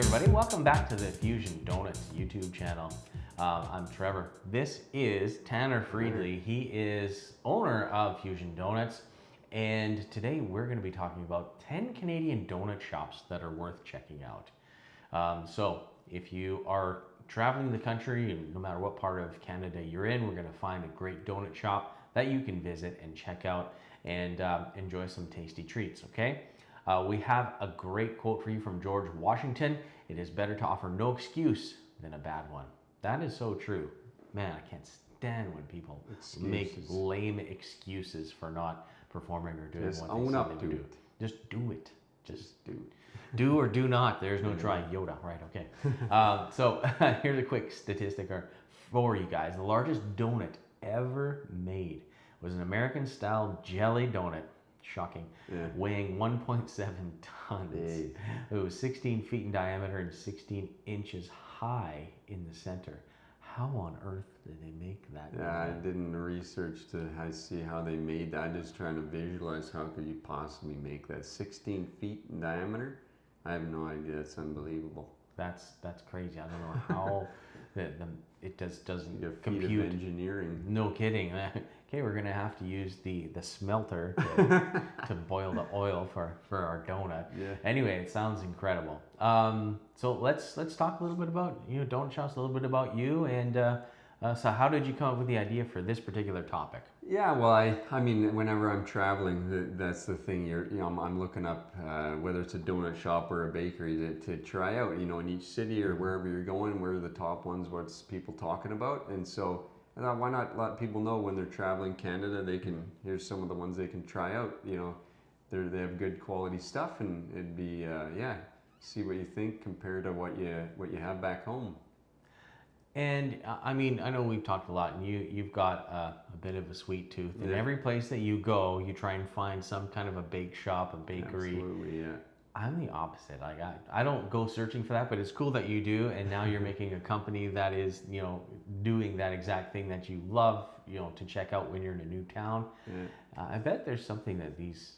everybody, welcome back to the Fuzion Donuts YouTube channel. I'm Trevor. This is Tanner Friedley. He is owner of Fuzion Donuts, and today we're going to be talking about 10 Canadian donut shops that are worth checking out. So if you are traveling the country, and no matter what part of Canada you're in, we're going to find a great donut shop that you can visit and check out and enjoy some tasty treats, okay? We have a great quote for you from George Washington. It is better to offer no excuse than a bad one. That is so true. Man, I can't stand when people make lame excuses for not performing or doing Just what own they say up they to would do. it. Just do it. Just Do it. do or do not. There's no try. Yoda, right? Okay. So here's a quick statistic for you guys. The largest donut ever made was an American-style jelly donut. Shocking. Yeah. Weighing 1.7 tons. Hey. It was 16 feet in diameter and 16 inches high in the center. How on earth did they make that? Yeah, I didn't research to see how they made that. I'm just trying to visualize how could you possibly make that 16 feet in diameter. I have no idea. It's unbelievable. That's crazy. I don't know how it doesn't Your feat compute. of engineering. No kidding. Okay, we're gonna have to use the smelter to boil the oil for our donut. Yeah. Anyway, it sounds incredible. So let's talk a little bit about donut shops, a little bit about you, and so how did you come up with the idea for this particular topic? Yeah, well, I mean, whenever I'm traveling, that's the thing. I'm looking up whether it's a donut shop or a bakery to try out. In each city or wherever you're going, where are the top ones? What's people talking about? And so I thought, why not let people know when they're traveling Canada? Here's some of the ones they can try out. They have good quality stuff, and it'd be see what you think compared to what you have back home. And I mean, I know we've talked a lot, and you've got a bit of a sweet tooth. And every place that you go, you try and find some kind of a bake shop, a bakery. Absolutely, yeah. I'm the opposite. Like I don't go searching for that, but it's cool that you do. And now you're making a company that is, doing that exact thing that you love, to check out when you're in a new town. Yeah. I bet there's something that these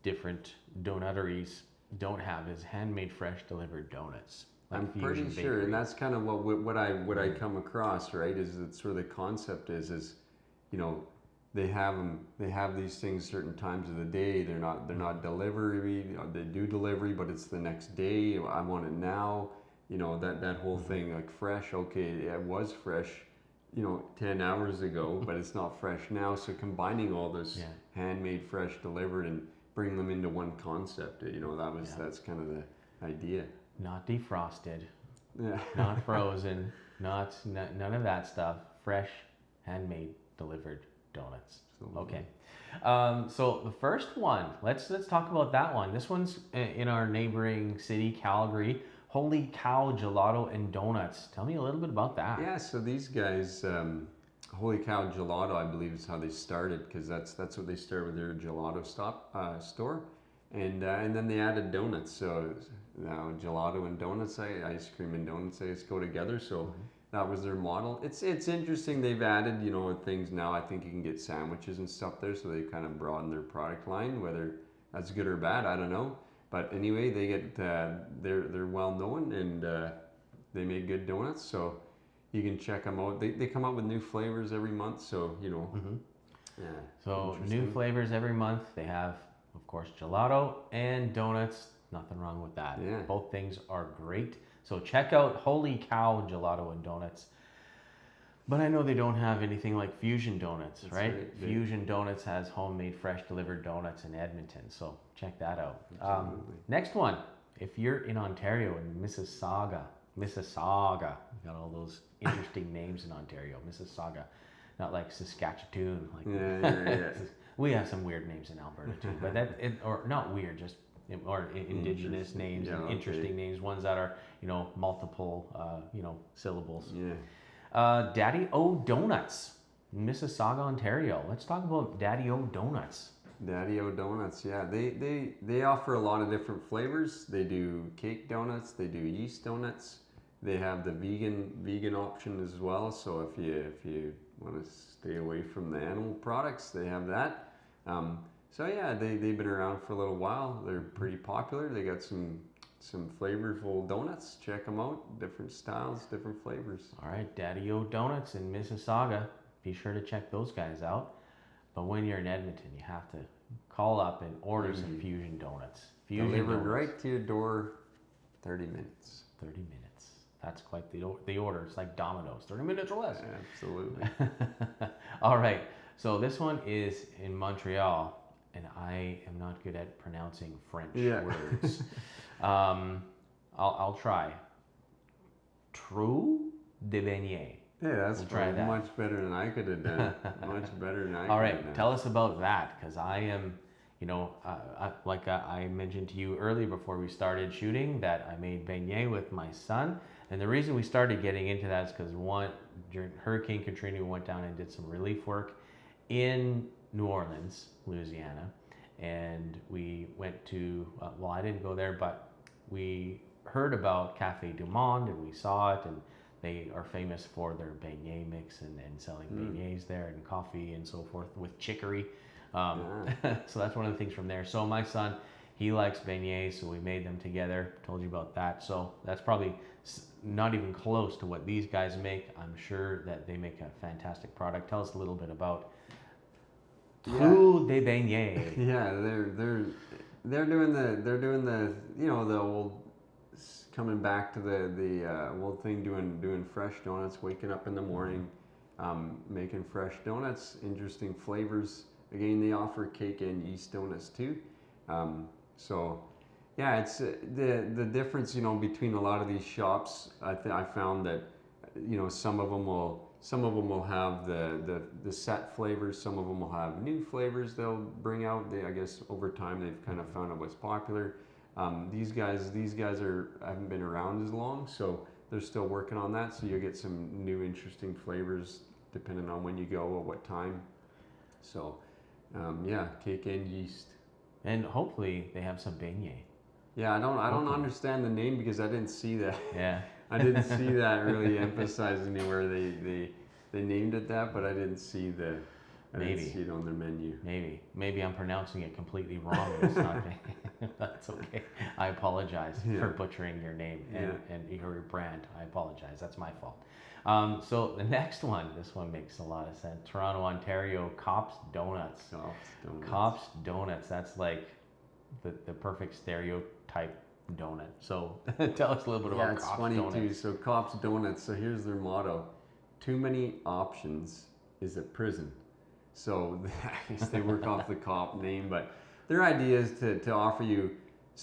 different donuteries don't have is handmade, fresh delivered donuts. Like I'm pretty Fuzion sure, Bakery. and that's kind of what I come across, right? Is that sort of the concept is, they have these things certain times of the day. They're not delivery. They do delivery, but it's the next day. I want it now. That whole thing, like fresh. Okay, it was fresh, 10 hours ago, but it's not fresh now. So combining all this handmade, fresh, delivered, and bring them into one concept. That's kind of the idea. Not defrosted, Yeah. not frozen, none of that stuff. Fresh, handmade, delivered donuts. Okay. So the first one, let's talk about that one. This one's in our neighboring city, Calgary. Holy Cow Gelato and Donuts. Tell me a little bit about that. Yeah. So these guys, Holy Cow Gelato, I believe is how they started, because that's what they started with their gelato store, and then they added donuts. So now gelato and donuts, ice cream and donuts, go together. So that was their model. It's interesting. They've added things now. I think you can get sandwiches and stuff there. So they kind of broadened their product line. Whether that's good or bad, I don't know. But anyway, they get they're well known, and they make good donuts. So you can check them out. They come out with new flavors every month. So yeah. So new flavors every month. They have, of course, gelato and donuts. Nothing wrong with that. Yeah. Both things are great. So check out Holy Cow Gelato and Donuts. But I know they don't have anything like Fuzion Donuts, right? Fuzion Donuts has homemade, fresh delivered donuts in Edmonton. So check that out. Next one, if you're in Ontario, in Mississauga, you got all those interesting names in Ontario, Mississauga, not like Saskatchewan. Yeah. We have some weird names in Alberta too, but or not weird, just or indigenous names and interesting names, ones that are multiple syllables. Yeah. Daddyo Donuts, Mississauga, Ontario. Let's talk about Daddyo Donuts. Daddyo Donuts, yeah. They offer a lot of different flavors. They do cake donuts. They do yeast donuts. They have the vegan option as well. So if you want to stay away from the animal products, they have that. So yeah, they've been around for a little while. They're pretty popular. They got some some flavorful donuts. Check them out. Different styles, different flavors. All right, Daddyo Donuts in Mississauga. Be sure to check those guys out. But when you're in Edmonton, you have to call up and order some Fuzion Donuts. Fuzion Delivered Donuts. right to your door, 30 minutes. 30 minutes. That's quite the order. It's like Domino's, 30 minutes or less. Absolutely. All right. So this one is in Montreal, and I am not good at pronouncing French words. I'll try. Trou de beignet. Yeah, that's try that. much better than I could have done. Much better than I could All have right, done. tell us about that, because I am, like I mentioned to you earlier before we started shooting, that I made beignet with my son. And the reason we started getting into that is because during Hurricane Katrina, we went down and did some relief work in New Orleans, Louisiana. And we went to, well, I didn't go there, but we heard about Café du Monde and we saw it, and they are famous for their beignet mix and selling beignets there and coffee and so forth with chicory. So that's one of the things from there. So my son, he likes beignets, so we made them together. Told you about that. So that's probably not even close to what these guys make. I'm sure that they make a fantastic product. Tell us a little bit about Trou de beignet. Yeah, they're doing the the old, coming back to the old thing, doing fresh donuts, waking up in the morning, making fresh donuts, interesting flavors. Again, they offer cake and yeast donuts too. So yeah, it's the difference, between a lot of these shops. I found that, some of them will have the set flavors. Some of them will have new flavors they'll bring out. I guess over time they've kind of found out what's popular. These guys haven't been around as long, so they're still working on that. So you'll get some new interesting flavors depending on when you go or what time. So cake and yeast. And hopefully they have some beignet. Yeah, I don't understand the name because I didn't see that. Yeah. I didn't see that really emphasized anywhere. They named it that, but I didn't see didn't see it on their menu. Maybe I'm pronouncing it completely wrong. It's not. That's okay. I apologize for butchering your name and your brand. I apologize. That's my fault. So the next one, this one makes a lot of sense. Toronto, Ontario, Cops Donuts. Cops Donuts. That's like the perfect stereotype donut. So tell us a little bit about Cops Donuts. Yeah, it's funny too. So Cops Donuts. So here's their motto: too many options is a prison. So I guess they work off the cop name, but their idea is to offer you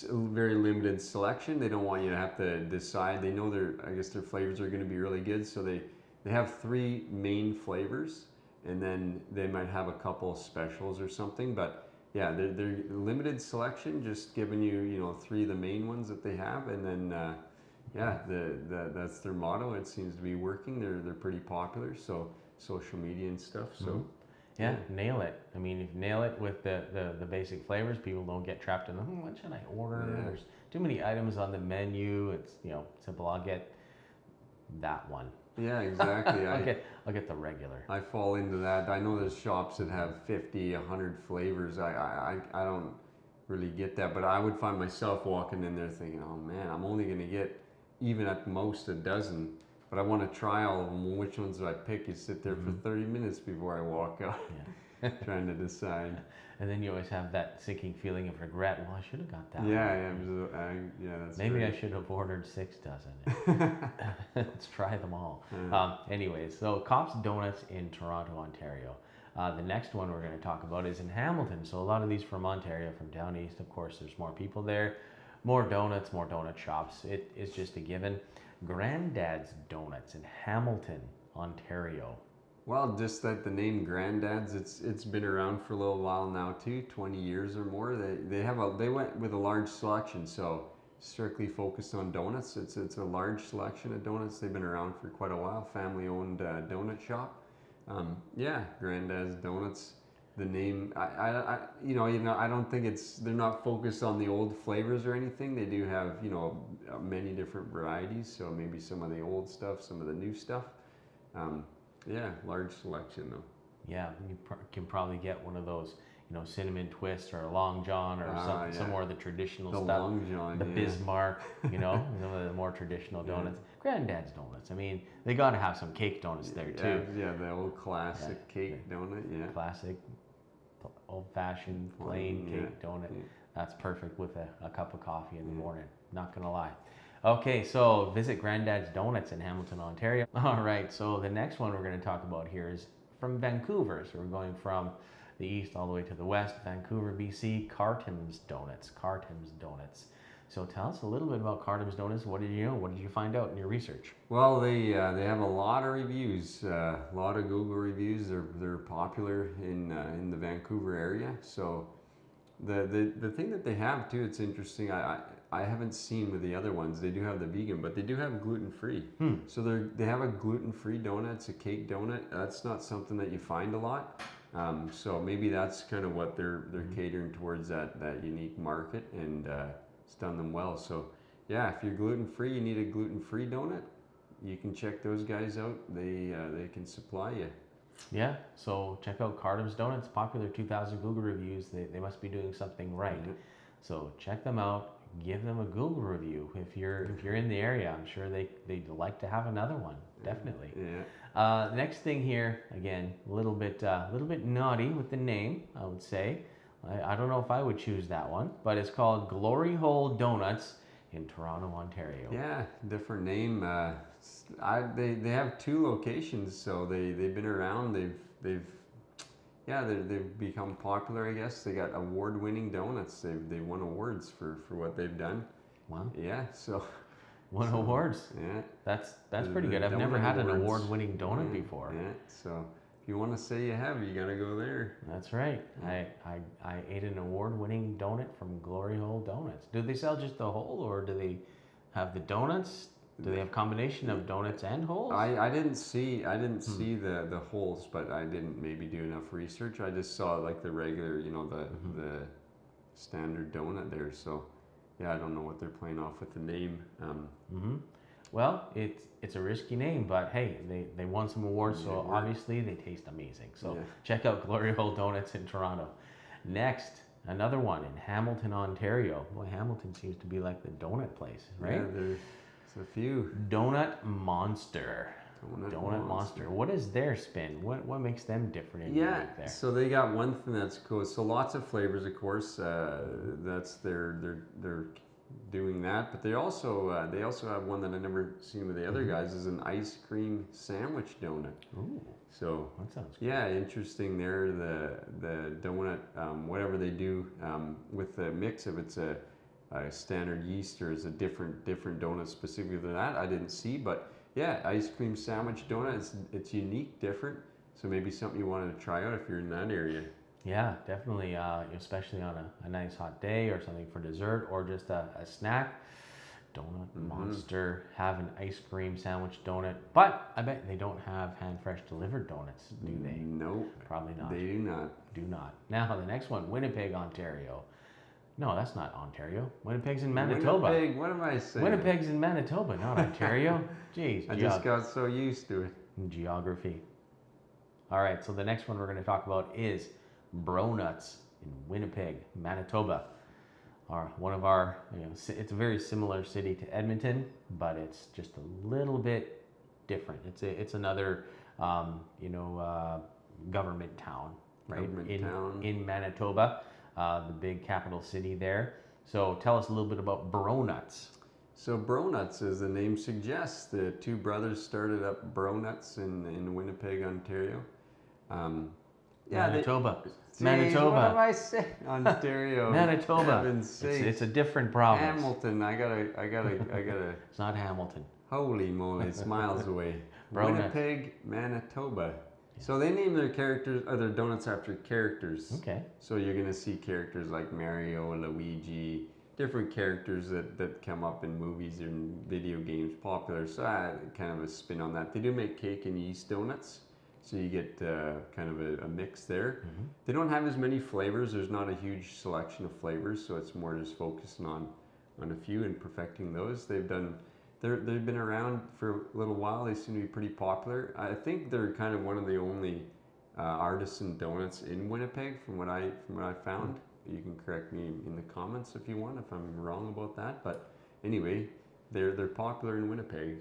very limited selection. They don't want you to have to decide. They know their flavors are going to be really good, so they have 3 main flavors, and then they might have a couple specials or something. But yeah, they're limited selection, just giving you 3 of the main ones that they have, and then that's their motto. It seems to be working. They're pretty popular, so social media and stuff. So. Yeah, nail it. I mean, if you nail it with the basic flavors, people don't get trapped in what should I order? Yeah. There's too many items on the menu. It's simple. I'll get that one. Yeah, exactly. I'll get the regular. I fall into that. I know there's shops that have 50, 100 flavors. I don't really get that, but I would find myself walking in there thinking, oh man, I'm only gonna get even at most a dozen. But I want to try all of them. Which ones do I pick? You sit there for 30 minutes before I walk out, trying to decide. And then you always have that sinking feeling of regret. Well, I should have got that. That's maybe right. I should have ordered 6 dozen. Let's try them all. Anyways, so Cops Donuts in Toronto, Ontario. The next one we're going to talk about is in Hamilton. So a lot of these from Ontario, from down east. Of course, there's more people there, more donuts, more donut shops. It's just a given. Granddad's Donuts in Hamilton, Ontario. Well, just that the name Granddad's, it's been around for a little while now too, 20 years or more. They went with a large selection, so strictly focused on donuts. It's a large selection of donuts. They've been around for quite a while. Family-owned donut shop. Granddad's Donuts. The name, I don't think they're not focused on the old flavors or anything. They do have, many different varieties. So maybe some of the old stuff, some of the new stuff. Large selection though. Yeah, you can probably get one of those, cinnamon twist or a long john or some more of the traditional The stuff. Long John, The yeah. Bismarck, some of the more traditional Yeah. donuts. Granddad's Donuts. I mean, they got to have some cake donuts there too. Yeah, the old classic cake donut, yeah. Classic, old-fashioned, plain cake donut. Yeah. That's perfect with a cup of coffee in the morning. Not gonna lie. Okay, so visit Granddad's Donuts in Hamilton, Ontario. All right, so the next one we're going to talk about here is from Vancouver. So we're going from the east all the way to the west, Vancouver, BC. Cartam's Donuts. Cartam's Donuts. So tell us a little bit about Cartam's Donuts. What did you know? What did you find out in your research? Well, they have a lot of reviews, a lot of Google reviews. They're popular in the Vancouver area. So the thing that they have too, it's interesting. I haven't seen with the other ones. They do have the vegan, but they do have gluten free. So they have a gluten free donut. It's a cake donut. That's not something that you find a lot. So maybe that's kind of what they're catering towards, that unique market, and it's done them well. So yeah, if you're gluten free, you need a gluten free donut, you can check those guys out. They can supply you. Yeah, so check out Cartam's Donuts. Popular 2,000 Google reviews. They must be doing something right. So check them out. Give them a Google review if you're in the area. I'm sure they'd like to have another one. Definitely. Yeah. Next thing here, again, a little bit naughty with the name, I would say. I don't know if I would choose that one, but it's called Glory Hole Donuts in Toronto, Ontario. Yeah, different name. They have 2 locations, so they've been around. They've become popular, I guess. They got award-winning donuts. They won awards for what they've done. Wow. Yeah, so won awards. Yeah. That's pretty good. I've never had an award-winning donut before. Yeah, so if you want to say you have, you gotta go there. That's right. I ate an award-winning donut from Glory Hole Donuts. Do they sell just the hole, or do they have the donuts? Do they have a combination of donuts and holes? I didn't see the holes, but I didn't maybe do enough research. I just saw like the regular, the standard donut there. So yeah, I don't know what they're playing off with the name. Well, it's a risky name, but hey, they won some awards, so obviously they taste amazing. So check out Glory Hole Donuts in Toronto. Next, another one in Hamilton, Ontario. Boy, Hamilton seems to be like the donut place, right? Yeah, there's a few. Donut Monster. Donut Monster. What is their spin? What makes them different and unique there? So they got one thing that's cool. So lots of flavors, of course. That's they're doing that, but they also have one that I never seen with the other guys, is an ice cream sandwich donut. Ooh. So that sounds good. Yeah, interesting there. The donut, whatever they do with the mix, if it's a standard yeast or is a different donut specifically than that, I didn't see. But yeah, ice cream sandwich donut, it's unique, different. So maybe something you wanted to try out if you're in that area. Yeah, definitely, especially on a nice hot day or something for dessert or just a snack. Donut Monster, have an ice cream sandwich donut. But I bet they don't have hand fresh delivered donuts, do they? Nope. Probably not. They do not. Do not. Now the next one, Winnipeg, Ontario. No, that's not Ontario. Winnipeg's in Manitoba. Winnipeg, what am I saying? Winnipeg's in Manitoba, not Ontario. Jeez. I just got so used to it. Geography. All right, so the next one we're going to talk about is Bronuts in Winnipeg, Manitoba. One of our, it's a very similar city to Edmonton, but it's just a little bit different. It's another, government town, right? In Manitoba, the big capital city there. So tell us a little bit about Bronuts. So Bronuts, as the name suggests, the 2 brothers started up Bronuts in Winnipeg, Ontario. Manitoba. Manitoba. What am I saying? Ontario. Manitoba. It's a different province. Hamilton. I gotta. It's not Hamilton. Holy moly! It's miles away. Winnipeg, Manitoba. So they name their characters, or their donuts, after characters. Okay. So you're gonna see characters like Mario, Luigi, different characters that come up in movies and video games, popular. So kind of a spin on that. They do make cake and yeast donuts. So you get kind of a mix there. They don't have as many flavors. There's not a huge selection of flavors, so it's more just focusing on a few and perfecting those. They've been around for a little while. They seem to be pretty popular. I think they're kind of one of the only artisan donuts in Winnipeg, from what I found. You can correct me in the comments if you want, if I'm wrong about that. But anyway, they're popular in Winnipeg.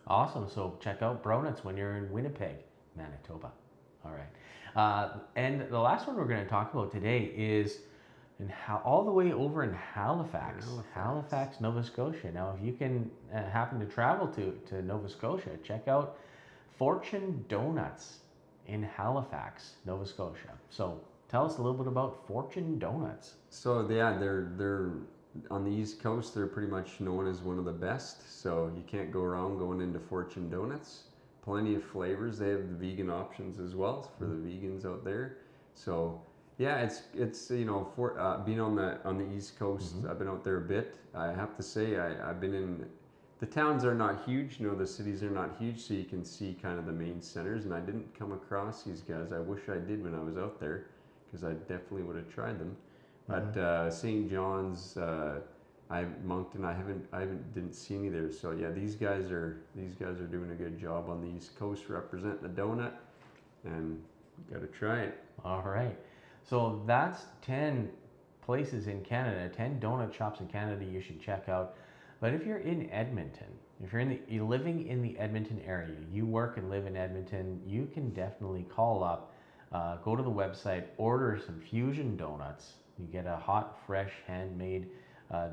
Awesome. So check out Bronuts when you're in Winnipeg, Manitoba. All right. And the last one we're going to talk about today is all the way over in Halifax, Nova Scotia. Now, if you can happen to travel to Nova Scotia, check out Fuzion Donuts in Halifax, Nova Scotia. So tell us a little bit about Fuzion Donuts. So yeah, they're on the East Coast. They're pretty much known as one of the best. So you can't go wrong going into Fuzion Donuts. Plenty of flavors. They have the vegan options as well for the vegans out there. So yeah, it's you know, for being on the East Coast, I've been out there a bit. I have to say I've been in. The towns are not huge, you know, the cities are not huge, so you can see kind of the main centers. And I didn't come across these guys. I wish I did when I was out there, because I definitely would have tried them. But St. John's, Moncton, I didn't see any there. So yeah, these guys are doing a good job on the East Coast, representing the donut, and got to try it. All right. So that's 10 places in Canada, 10 donut shops in Canada you should check out. But if you're in Edmonton, if you're living in the Edmonton area, you work and live in Edmonton, you can definitely call up, go to the website, order some Fuzion Donuts. You get a hot, fresh, handmade,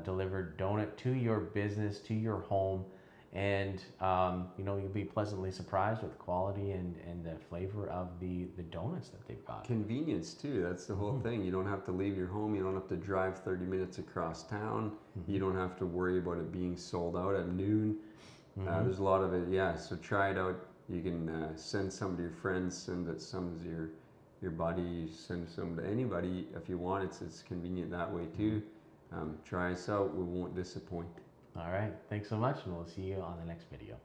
delivered donut to your business, to your home, and you know, you'll be pleasantly surprised with the quality and the flavor of the donuts that they've got. Convenience too, that's the whole thing. You don't have to leave your home, you don't have to drive 30 minutes across town, you don't have to worry about it being sold out at noon. There's a lot of it, yeah, so try it out. You can send some to your friends, send it some to your buddy, send some to anybody if you want. It's convenient that way too. Try us out, we won't disappoint. All right, thanks so much, and we'll see you on the next video.